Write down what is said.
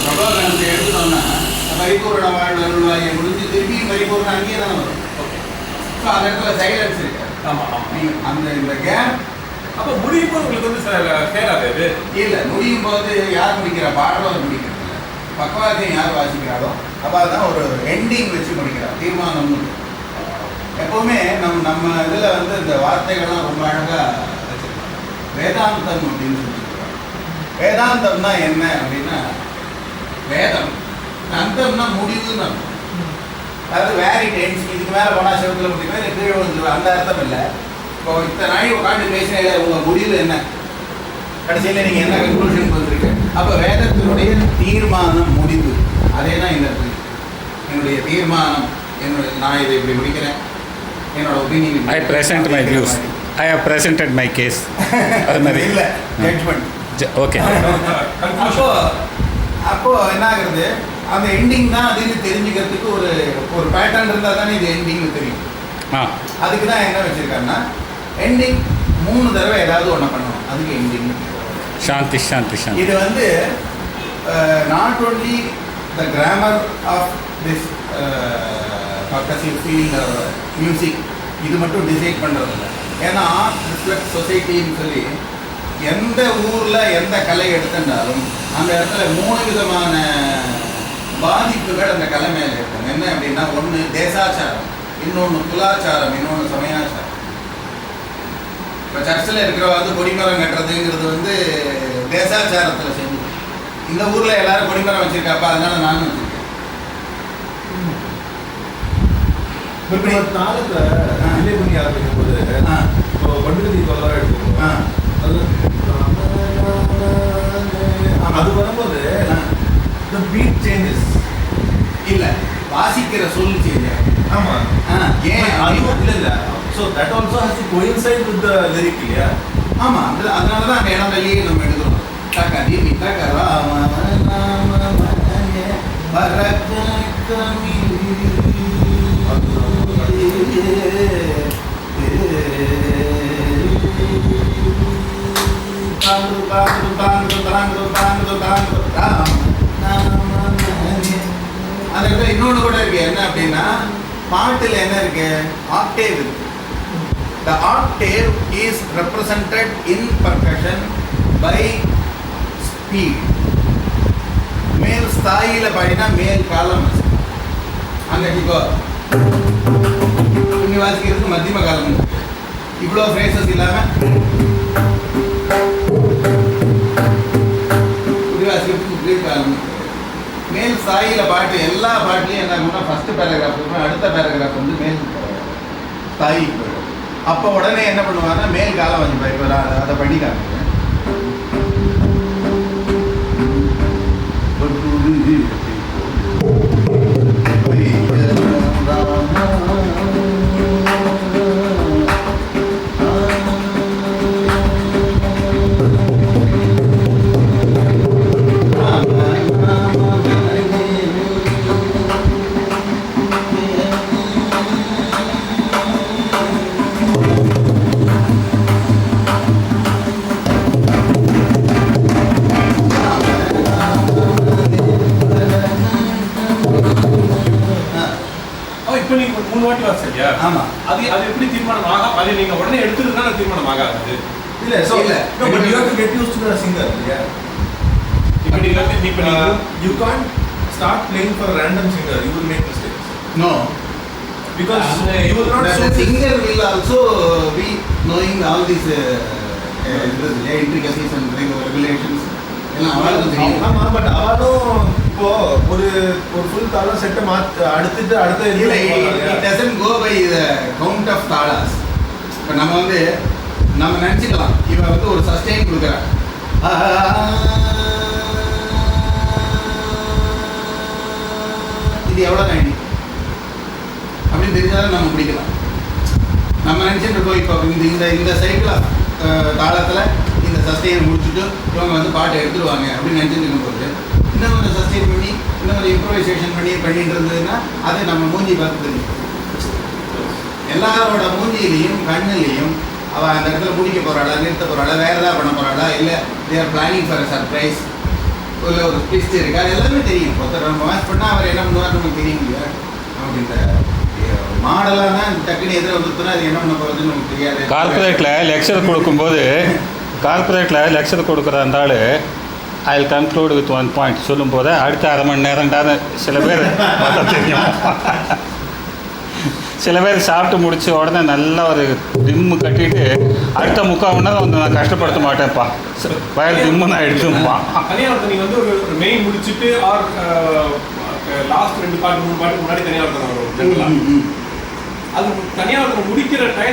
பிரபாகரத்தை எடுத்துட்டோம்னா பரிபூர்ண வாழ்வாயை முடிஞ்சு திருப்பி பரிபூர்ண அங்கேயே தானே வரும். ஸோ அந்த இடத்துல சைலன்ஸ் இருக்கு. ஆமாம் ஆமாம். நீங்கள் அந்த இந்த கேப் அப்போ முடியும் போது உங்களுக்கு வந்து சேராது அது இல்லை. முடியும் போது யார் முடிக்கிறா? பாடுறவர் முடிக்கிறது இல்லை. பக்கவாத்தையும் யார் வாசிக்கிறாரோ அப்போ அதுதான் ஒரு எண்டிங் வச்சு முடிக்கிறார். தீர்மானம்னு எப்போவுமே நம்ம இதில் வந்து இந்த வார்த்தைகள்லாம் ரொம்ப அழகாக வச்சுருக்காங்க. வேதாந்தம் அப்படின்னு சொல்லியிருக்காங்க. வேதாந்தம்னா என்ன அப்படின்னா வேதம், அந்தம்னா முடிவுன்னு அர்த்தம். அதாவது வேரி டென்ஸ், இதுக்கு மேலே போனால் செவத்தில் முடியுமா இல்லை கீழே வந்துடுவேன், அந்த அர்த்தம் இல்லை. இப்போ இத்தனை நாள் உட்காந்து பேசினால உங்கள் முடிவு என்ன, கடைசியில் நீங்கள் என்ன கன்க்ளூஷனுக்கு வந்துருக்கு? அப்போ வேதத்தினுடைய தீர்மானம் முடிவு அதே தான் இந்த இடத்துல என்னுடைய தீர்மானம். நான் இதை இப்படி முடிக்கிறேன், என்னோட opinion. I present my views. I have presented my case. அது மாதிரி இல்லை, ஜட்ஜ்மெண்ட். ஓகே. அப்போ என்ன ஆகுறது? அந்த எண்டிங் தான் அதுன்னு தெரிஞ்சுக்கிறதுக்கு ஒரு பேட்டர்ன் இருந்தால் தானே இது எண்டிங்னு தெரியும். அதுக்கு தான் என்ன வச்சுருக்காங்கன்னா எண்டிங் 3 தடவை ஏதாவது ஒன்று பண்ணணும், அதுக்கு எண்டிங். சாந்தி சாந்தி சாந்தி. இது வந்து not only the grammar of this percussive feel music இது மட்டும் டிசைட் பண்ணுறதில்ல. ஏன்னா ஆர்ட் ரிஃப்ளெக்ட் சொசைட்டின்னு சொல்லி எந்த ஊரில் எந்த கலை எடுத்துட்டாலும் அந்த இடத்துல 3 விதமான பாதிப்புகள் அந்த கலை மேலே இருக்கும். என்ன அப்படின்னா, ஒன்று தேசாச்சாரம், இன்னொன்று குலாச்சாரம், இன்னொன்று சமயாச்சாரம். இப்போ சர்ச்சில் இருக்கிறவங்க வந்து கொடிமரம் கட்டுறதுங்கிறது வந்து தேசாச்சாரத்தில் செஞ்சு. இந்த ஊரில் எல்லாரும் கொடிமரம் வச்சுருக்காப்பா, அதனால நானும் வச்சுருக்கேன். நாளில் பண்ணி ஆரம்பிக்கும் போது இப்போ பண்டிகை தீபாவளி எடுத்துக்கோங்க, அது வரும்போது the beat changes. இல்லை, வாசிக்கிற சொல் சேஞ்ச் ஆகும். ஆமாம். ஏன் அதுவும் இல்லை. So that also has to coincide with the lyric இல்லையா? ஆமாம், அதனால தான் அந்த இடம் வெளியே நம்ம எடுக்கிறோம். தக்கதி மித்தகரா அந்த இடத்துல இன்னொன்று கூட இருக்கு. என்ன அப்படின்னா, பாட்டில் என்ன இருக்கு? ஆக்டேவ் இருக்கு. The octave is represented in percussion by speed. மேல் ஸ்தாயில பாடினா மேல் காலம், அங்கே இப்போ துணி வாசிக்கிறதுக்கு மத்தியம காலம் இருக்கு. இவ்வளோ ஃப்ரேசஸ் இல்லாமல் துணி வாசிக்கிறதுக்கு உயிர் காலம். மேல் ஸ்தாயில பாட்டு எல்லா பாட்டுலையும் என்ன ஆகும்னா, ஃபஸ்ட்டு பேராகிராஃப் இருக்கும், அடுத்த பேராகிராஃப் வந்து மேல் ஸ்தாயிக்கு போயிடும். அப்போ உடனே என்ன பண்ணுவாங்கன்னா மேல் காலம் வந்து இப்போ அதை பண்ணி காமிக்கிறேன். இப்போ நீங்கள் 3 வாட்டி வாசிச்சீங்க. ஆமாம். அது எப்படி தீர்மானம் ஆகும்? அது நீங்கள் உடனே எடுத்துருந்தா தீர்மானம் ஆகாது. இல்லை, ஸோ இல்லை, but you have to get used to the singer. இப்போ நீங்கள் you can't start playing for random singer. You will make mistakes. No, because you will not. The singer will also be knowing all these intricacies and regulations. எல்லாம் அவளுக்கு தெரியும். ஆமாம், but அவளும் இப்போ ஒரு full தாளம் செட்டை அடுத்துட்டு அடுத்த இல்லை, it doesn't go by the count of தாளாஸ். இப்போ நம்ம வந்து நம்ம நினச்சிக்கலாம், இவன் வந்து ஒரு சஸ்டெயின் கொடுக்குறான், இது எவ்வளோ நாடி அப்படின்னு தெரிஞ்சாலும் நம்ம பிடிக்கலாம். நம்ம நினச்சிட்டு இருக்கோம், இப்போ இந்த இந்த சைக்கிள் தாளத்தில் இந்த சஸ்டெயினை முடிச்சுட்டு இவங்க வந்து பாட்டை எடுத்துருவாங்க அப்படின்னு நினச்சிட்டு இருக்கும்போது இன்னும் கொஞ்சம் சஸ்டெயின் பண்ணி இன்னும் கொஞ்சம் இம்ப்ரவைசேஷன் பண்ணிட்டு இருந்ததுன்னா அது நம்ம மூஞ்சி பார்த்து தெரியும். எல்லாரோட மூஞ்சியிலையும் கண்ணிலையும் அவள் அந்த இடத்துல முடிக்க போகிறாளா, நிறுத்த போகிறாளா, வேறு ஏதாவது பண்ண போகிறாளா, இல்லை they are planning for a surprise, ஒரு ட்விஸ்ட் இருக்கு, அது எல்லாமே தெரியும். ஒருத்தர் நம்ம வாட்ச் பண்ணால் அவர் என்ன பண்ணுவார் நமக்கு தெரியும் இல்லையா? அப்படின்ற மாடலாக தான் டக்குன்னு எதிர வந்துட்டுனா அது என்ன பண்ண போகிறதுன்னு நமக்கு தெரியாது. கார்பரேட்டில் லெக்சர் கொடுக்குற அந்த ஆள் I will conclude with 1 point சொல்லும்போது அடுத்த அரை மணி நேரம்டாத சில பேர் பார்த்தா தெரியும். சில பேர் சாப்பிட்டு முடிச்ச உடனே நல்லா ஒரு டிம்மு கட்டிட்டு அடுத்த 3/4 மணி நேரம் வந்து நான் கஷ்டப்படுத்த மாட்டேன்ப்பா, வயல் டிம்முன்னு ஆகிடுச்சுப்பா. தனியாக நீங்கள் வந்து ஒரு மெயின் முடிச்சுட்டு ஆர் லாஸ்ட் 2 பாட்டு 3 பாட்டுக்கு முன்னாடி தனியாக வரும். அது தனியாக முடிக்கிற டைம்